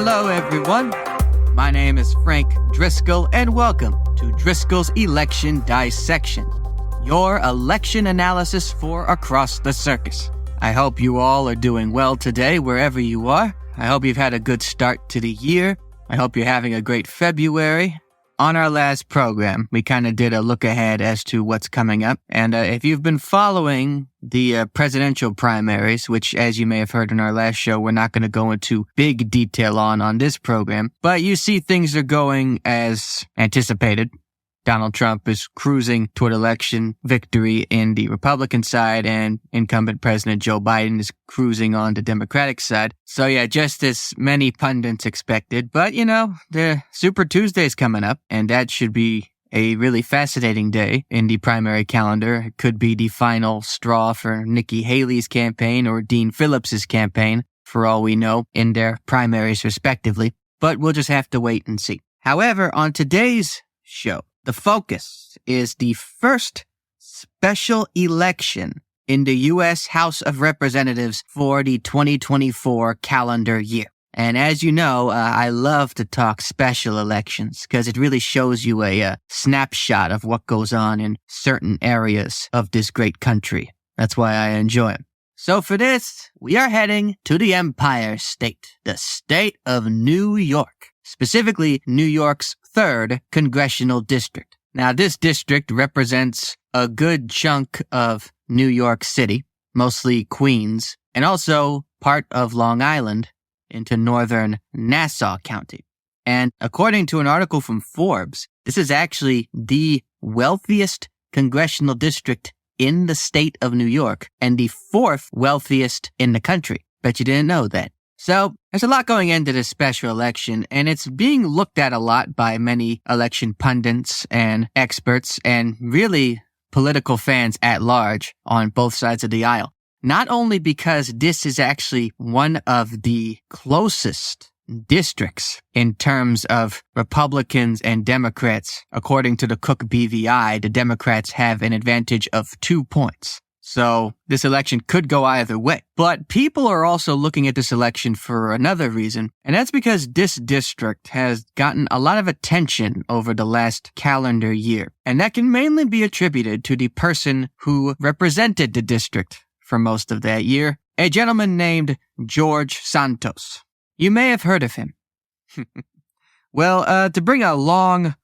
Hello, everyone. My name is Frank Driscoll, and welcome to Driscoll's Election Dissection, your election analysis for Across the Circus. I hope you all are doing well today, wherever you are. I hope you've had a good start to the year. I hope you're having a great February. On our last program, we kind of did a look ahead as to what's coming up. And if you've been following the presidential primaries, which, as you may have heard in our last show, we're not going to go into big detail on this program, but you see things are going as anticipated. Donald Trump is cruising toward election victory in the Republican side, and incumbent President Joe Biden is cruising on the Democratic side. So yeah, just as many pundits expected. But, the Super Tuesday is coming up, and that should be a really fascinating day in the primary calendar. It could be the final straw for Nikki Haley's campaign or Dean Phillips's campaign, for all we know, in their primaries respectively. But we'll just have to wait and see. However, on today's show, the focus is the first special election in the U.S. House of Representatives for the 2024 calendar year. And as you know, I love to talk special elections because it really shows you a snapshot of what goes on in certain areas of this great country. That's why I enjoy them. So for this, we are heading to the Empire State, the state of New York, specifically New York's 3rd Congressional District. Now, this district represents a good chunk of New York City, mostly Queens, and also part of Long Island into northern Nassau County. And according to an article from Forbes, this is actually the wealthiest congressional district in the state of New York and the 4th wealthiest in the country. Bet you didn't know that. So, there's a lot going into this special election, and it's being looked at a lot by many election pundits and experts, and really political fans at large on both sides of the aisle. Not only because this is actually one of the closest districts in terms of Republicans and Democrats. According to the Cook BVI, the Democrats have an advantage of 2 points. So this election could go either way. But people are also looking at this election for another reason, and that's because this district has gotten a lot of attention over the last calendar year. And that can mainly be attributed to the person who represented the district for most of that year, a gentleman named George Santos. You may have heard of him. Well, to bring a long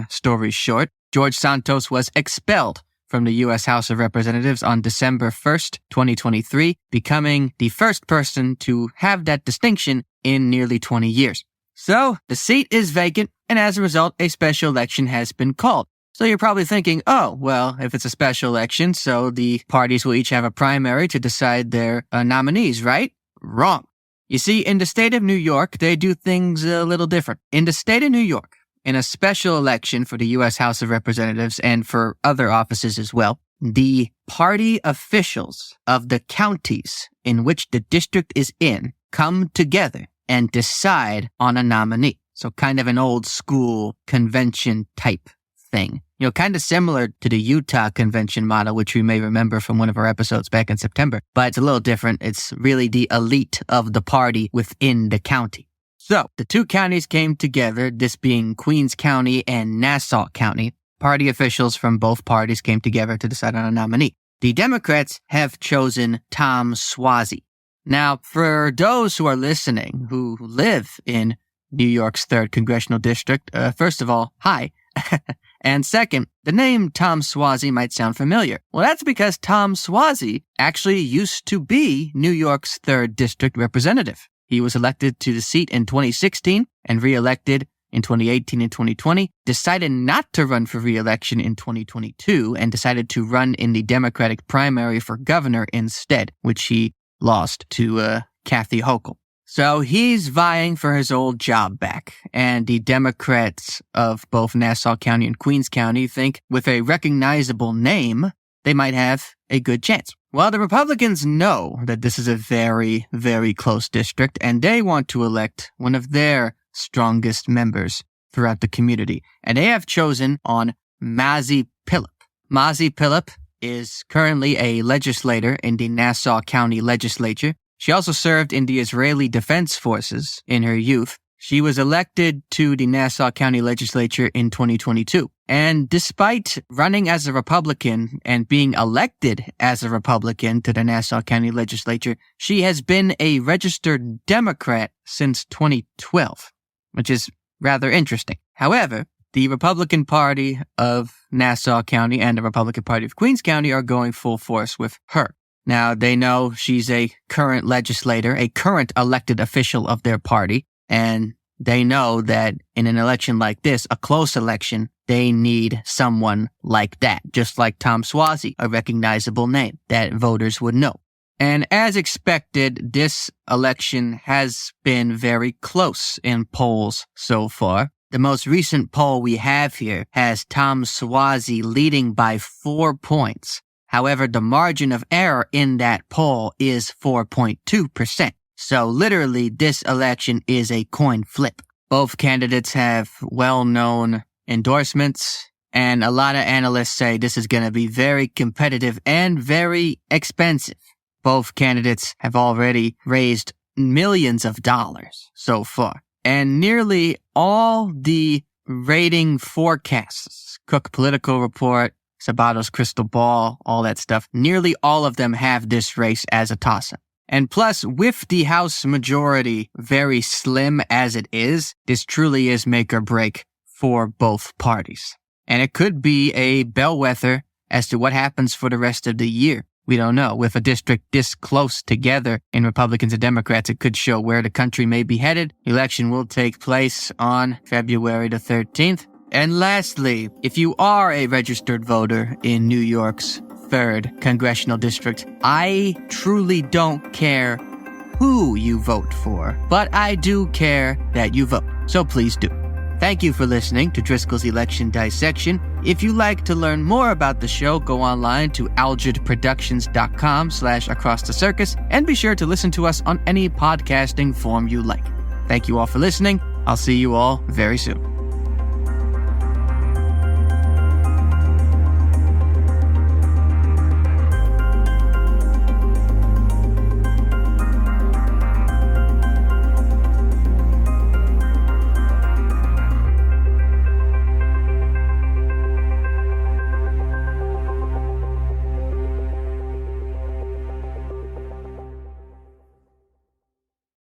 story short, George Santos was expelled from the U.S. House of Representatives on December 1st, 2023, becoming the first person to have that distinction in nearly 20 years. So, the seat is vacant, and as a result, a special election has been called. So you're probably thinking, oh, well, if it's a special election, so the parties will each have a primary to decide their nominees, right? Wrong. You see, in the state of New York, they do things a little different. In the state of New York, in a special election for the U.S. House of Representatives and for other offices as well, the party officials of the counties in which the district is in come together and decide on a nominee. So kind of an old school convention type thing. Kind of similar to the Utah convention model, which we may remember from one of our episodes back in September, but it's a little different. It's really the elite of the party within the county. So, the two counties came together, this being Queens County and Nassau County. Party officials from both parties came together to decide on a nominee. The Democrats have chosen Tom Suozzi. Now, for those who are listening who live in New York's 3rd Congressional District, first of all, hi. And second, the name Tom Suozzi might sound familiar. Well, that's because Tom Suozzi actually used to be New York's 3rd District representative. He was elected to the seat in 2016 and re-elected in 2018 and 2020, decided not to run for re-election in 2022, and decided to run in the Democratic primary for governor instead, which he lost to Kathy Hochul. So he's vying for his old job back, and the Democrats of both Nassau County and Queens County think with a recognizable name, they might have a good chance. Well, the Republicans know that this is a very, very close district, and they want to elect one of their strongest members throughout the community. And they have chosen on Mazi Pilip. Mazi Pilip is currently a legislator in the Nassau County Legislature. She also served in the Israeli Defense Forces in her youth. She was elected to the Nassau County Legislature in 2022. And despite running as a Republican and being elected as a Republican to the Nassau County Legislature, she has been a registered Democrat since 2012, which is rather interesting. However, the Republican Party of Nassau County and the Republican Party of Queens County are going full force with her. Now, they know she's a current legislator, a current elected official of their party, and they know that in an election like this, a close election, they need someone like that, just like Tom Suozzi, a recognizable name that voters would know. And as expected, this election has been very close in polls so far. The most recent poll we have here has Tom Suozzi leading by 4 points. However, the margin of error in that poll is 4.2%. So literally, this election is a coin flip. Both candidates have well-known endorsements, and a lot of analysts say this is going to be very competitive and very expensive. Both candidates have already raised millions of dollars so far. And nearly all the rating forecasts, Cook Political Report, Sabato's Crystal Ball, all that stuff, nearly all of them have this race as a toss-up. And plus, with the House majority very slim as it is, this truly is make or break for both parties. And it could be a bellwether as to what happens for the rest of the year. We don't know. With a district this close together in Republicans and Democrats, it could show where the country may be headed. The election will take place on February the 13th. And lastly, if you are a registered voter in New York's 3rd Congressional District, I truly don't care who you vote for, but I do care that you vote. So please do. Thank you for listening to Driscoll's Election Dissection. If you'd like to learn more about the show, go online to algidproductions.com/acrossthecircus and be sure to listen to us on any podcasting form you like. Thank you all for listening. I'll see you all very soon.